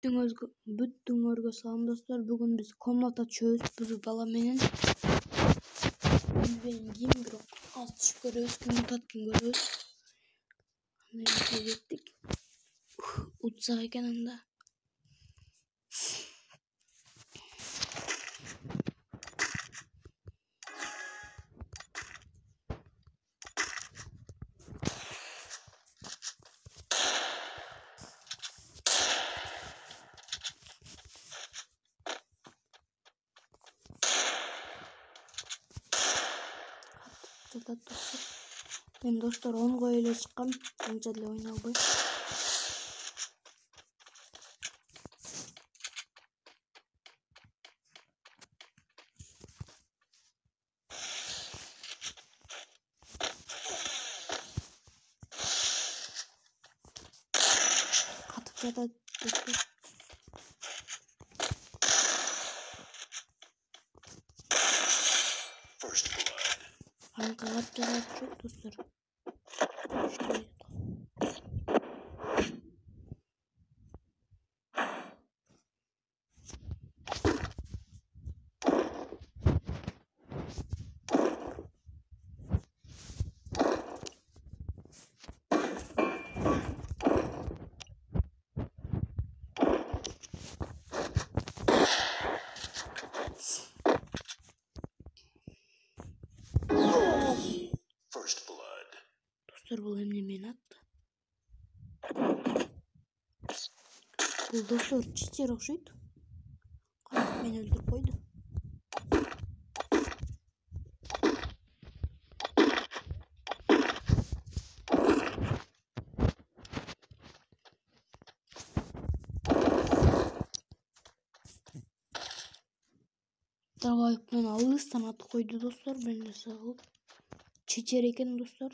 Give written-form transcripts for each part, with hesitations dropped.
Büttüңөргө салам достор. Бүгүн биз комната чөбүз. Бул бала менен билбейм ким бирок алтышып көрөбүз, ким утат, ким көрөбүз. Андай кеттик. Утсак экен анда. Жатат достор. Мен достор 10 эле чыккам. Анча деле ойнай албайм. Катып жатат достор. Катып жатат достор. Достор, бул эмне мени атты? Бул достор читер окшойт. Кантип мени өлтүрүп койду? Давай мени алыстан атып койду достор. Мен эле сагып. Чечер экен достор.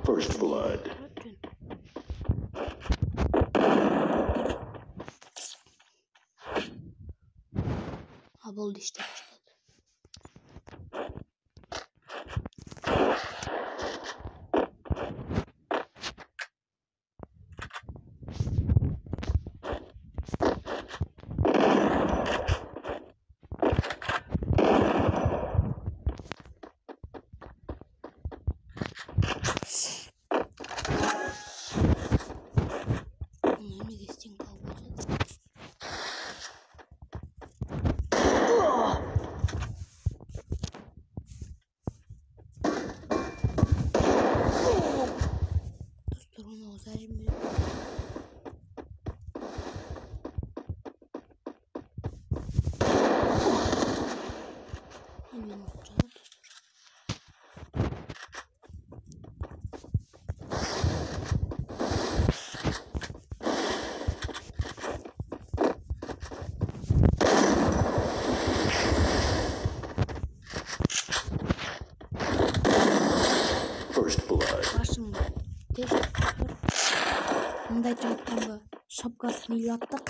First blood. Болду иштеп баштады. Мындайча айтканда шапкасын ыйлаттык.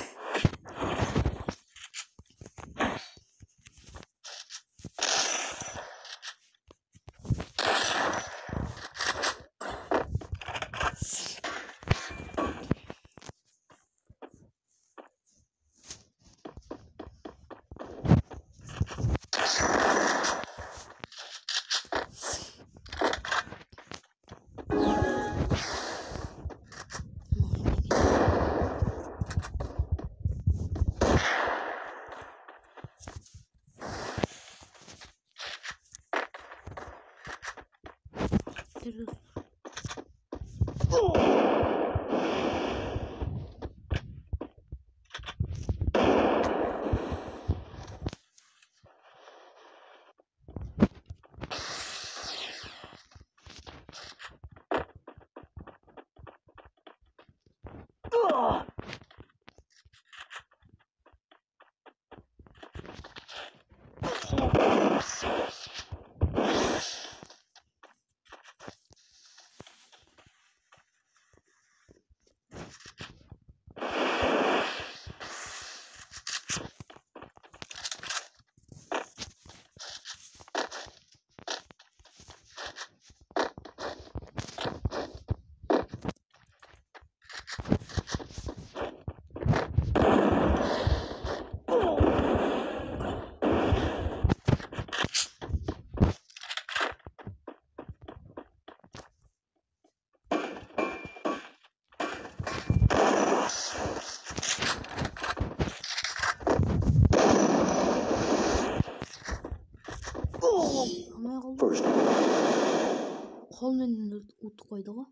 кол менен утуп койду го.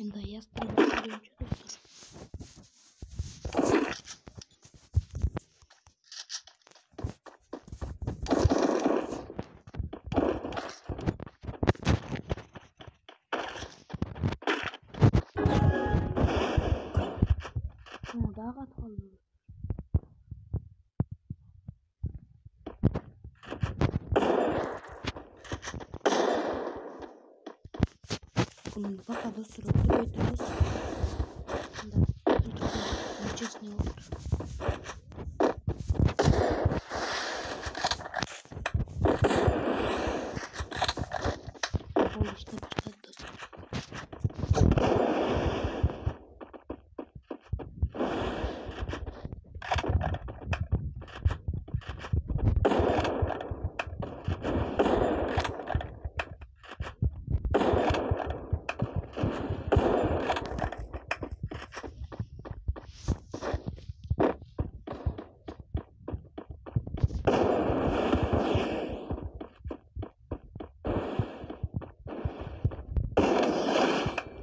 Енді аястан баштайынчы достор. Дагы катып калды. Пока достор өтүрөбүз. Нечесине болуп.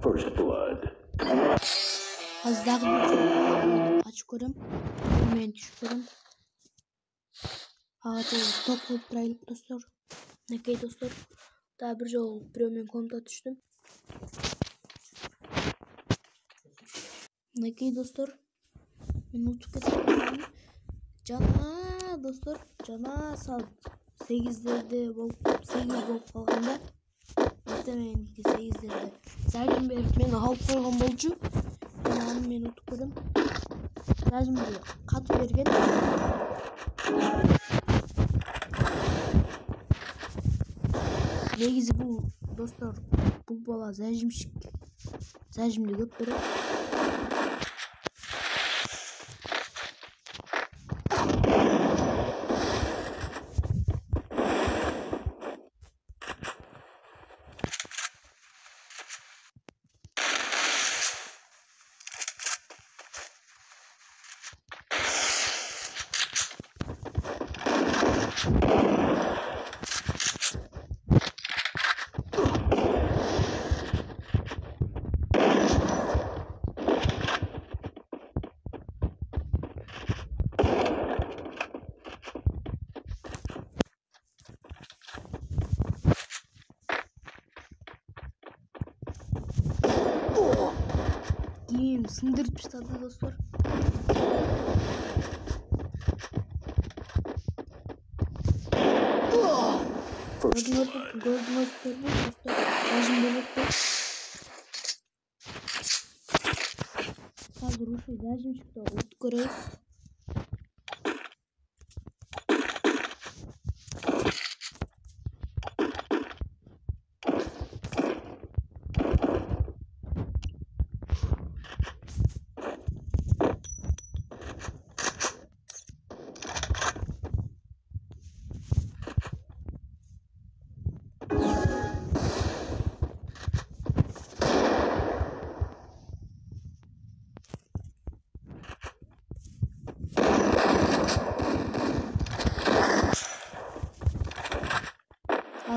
First blood. Az dagы ачып көрөм. Мен түшүп көрөм. Ага топ кылып турайлык достор. Накей достор. Дагы бир жолу бирөө менен комнатага түштүм. Накей достор. Мен утуп кетип жана достор, жана саат 8-дерде болуп калганда. Меники 8-дерде. Зажим берип мени алып койгон болчу. Аны мен утуп көрөм. Зажимди катып берген. Негизи бул достор, бул бала зажимщик. Зажимди көп берет. Кийимимди сындырып таштады достор. Gördünüz dostlar. Zajim belirtti. Hazır uşu zajim çıktı. Ult görüyoruz.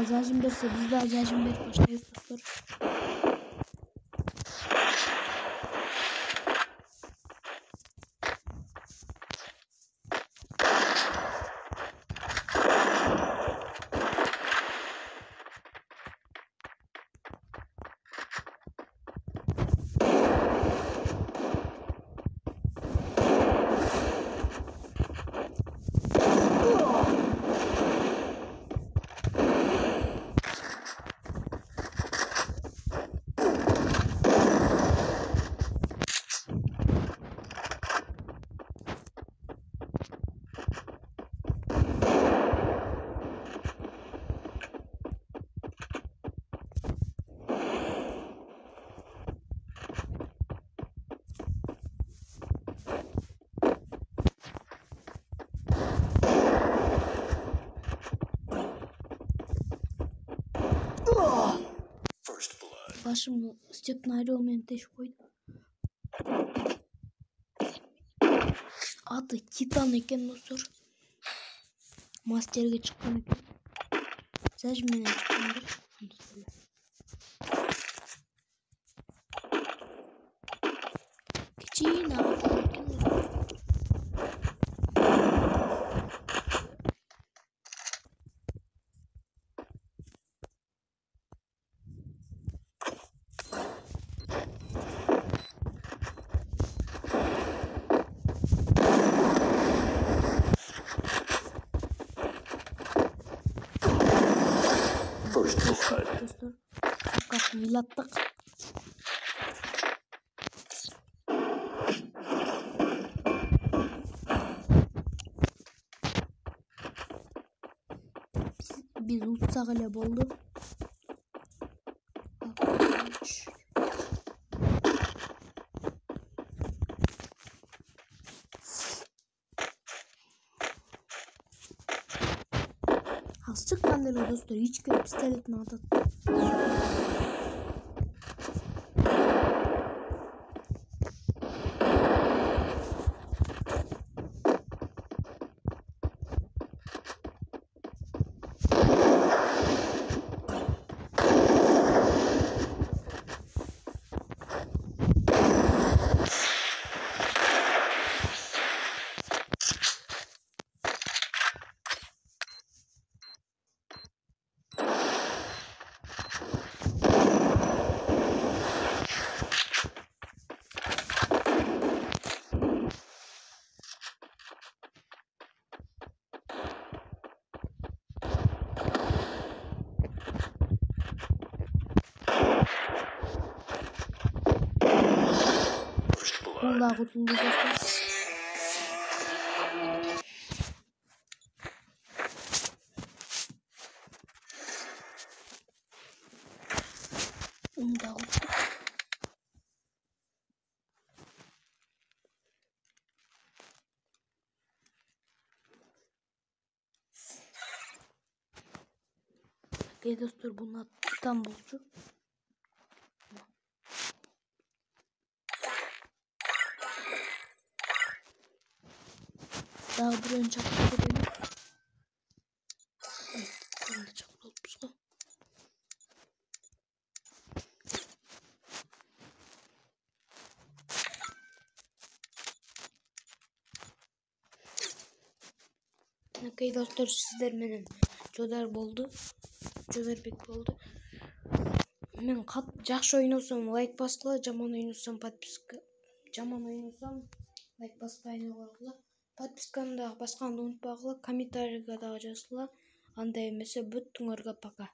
Zajim berse biz de zajim berip başlayız dostlar. Başımı Stephen ayrılmayan teşvik koydu. Аты Титан екен достар. Мастерге шыққан екен. Зәжменен шыққандар. Кичине аты екен достар. Dostlar, şapkasını yattık. Biz uçsak ile oldu. Az çıkkanlar dostlar, hiç köy pistoletini atat. Bunlar kurtuldu dostlar. Onu da kurtuldu. Okey dostlar, bunlar İstanbulcu. Daha buraya çakmak edelim. Ben de çakmak olmuş. Okey dostlar, sizler menen Joder boldu. Joderbek boldu. Men жақсы ойнасам лайк басқыла, жаман ойнасам подписка. Жаман ойнасам лайк баспайын қойғыла. Подписканы да басқанды ұмытпағыла, комментарийға да жазғыла. Андай емесе бүттіңерге пока.